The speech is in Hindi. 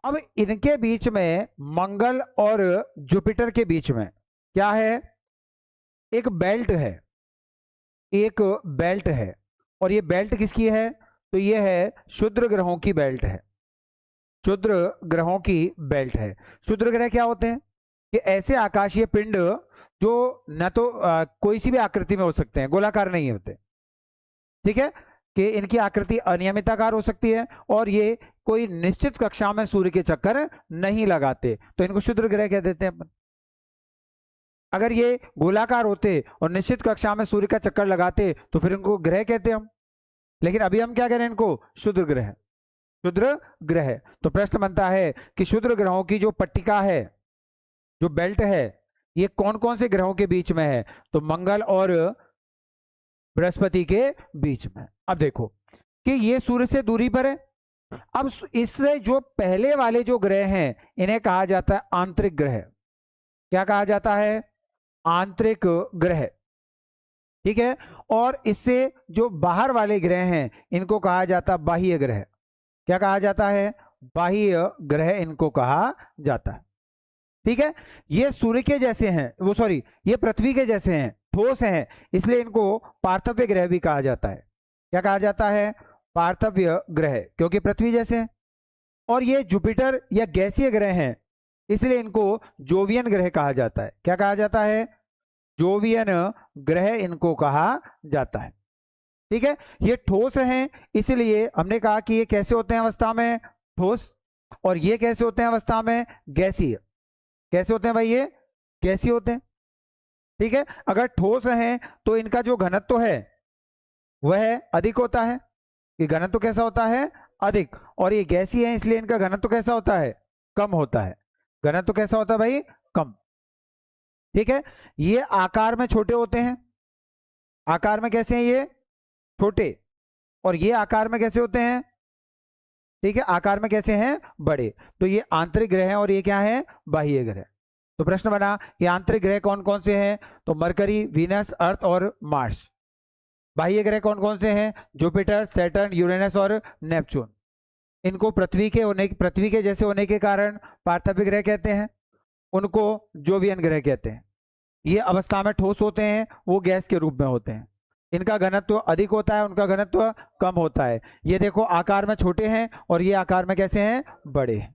अब इनके बीच में, मंगल और जुपिटर के बीच में क्या है? एक बेल्ट है, एक बेल्ट है। और ये बेल्ट किसकी है? तो ये है क्षुद्र ग्रहों की बेल्ट है, क्षुद्र ग्रहों की बेल्ट है। क्षुद्र ग्रह क्या होते हैं? कि ऐसे आकाशीय पिंड जो न तो कोई सी भी आकृति में हो सकते हैं, गोलाकार नहीं होते, ठीक है, कि इनकी आकृति अनियमिताकार हो सकती है और ये कोई निश्चित कक्षा में सूर्य के चक्कर नहीं लगाते, तो इनको क्षुद्र ग्रह कह देते हैं अपन। अगर ये गोलाकार होते और निश्चित कक्षा में सूर्य का चक्कर लगाते तो फिर इनको ग्रह कहते हम, लेकिन अभी हम क्या कह रहे हैं? इनको क्षुद्र ग्रह, क्षुद्र ग्रह। तो प्रश्न बनता है कि क्षुद्र ग्रहों की जो पट्टिका है, जो बेल्ट है, ये कौन कौन से ग्रहों के बीच में है? तो मंगल और बृहस्पति के बीच में। अब देखो कि ये सूर्य से दूरी पर है। अब इससे जो पहले वाले जो ग्रह हैं इन्हें कहा जाता है आंतरिक ग्रह। क्या कहा जाता है? आंतरिक ग्रह, ठीक है। और इससे जो बाहर वाले ग्रह हैं इनको कहा जाता है बाह्य ग्रह। क्या कहा जाता है? बाह्य ग्रह इनको कहा जाता है, ठीक है। ये सूर्य के जैसे हैं, वो सॉरी, ये पृथ्वी के जैसे हैं, ठोस हैं, इसलिए इनको पार्थव्य ग्रह भी कहा जाता है। क्या कहा जाता है? पार्थव्य ग्रह, क्योंकि पृथ्वी जैसे हैं। और ये जुपिटर या गैसीय ग्रह हैं, इसलिए इनको जोवियन ग्रह कहा जाता है। क्या कहा जाता है? जोवियन ग्रह इनको कहा जाता है, ठीक है। ये ठोस हैं, इसलिए हमने कहा कि ये कैसे होते हैं अवस्था में? ठोस। और ये कैसे होते हैं अवस्था में? गैसीय। कैसे होते हैं भाई? ये गैसीय होते हैं, ठीक है। अगर ठोस हैं तो इनका जो घनत्व है वह अधिक होता है। ये घनत्व कैसा होता है? अधिक। और ये गैसीय है, इसलिए इनका घनत्व कैसा होता है? कम होता है। घनत्व कैसा होता है भाई? कम, ठीक है। ये आकार में छोटे होते हैं। आकार में कैसे हैं ये? छोटे। और ये आकार में कैसे होते हैं? ठीक है, आकार में कैसे हैं? बड़े। तो ये आंतरिक ग्रह हैं और ये क्या है? बाह्य ग्रह। तो प्रश्न बना ये आंतरिक ग्रह कौन कौन से हैं? तो मरकरी, वीनस, अर्थ और मार्स। बाह्य ग्रह कौन कौन से हैं? जुपिटर, सैटर्न, यूरेनस और नेपच्यून। इनको पृथ्वी के जैसे होने के कारण पार्थव्य ग्रह कहते हैं, उनको जोवियन ग्रह कहते हैं। ये अवस्था में ठोस होते हैं, वो गैस के रूप में होते हैं। इनका घनत्व अधिक होता है, उनका घनत्व कम होता है। ये देखो आकार में छोटे हैं और ये आकार में कैसे हैं? बड़े हैं।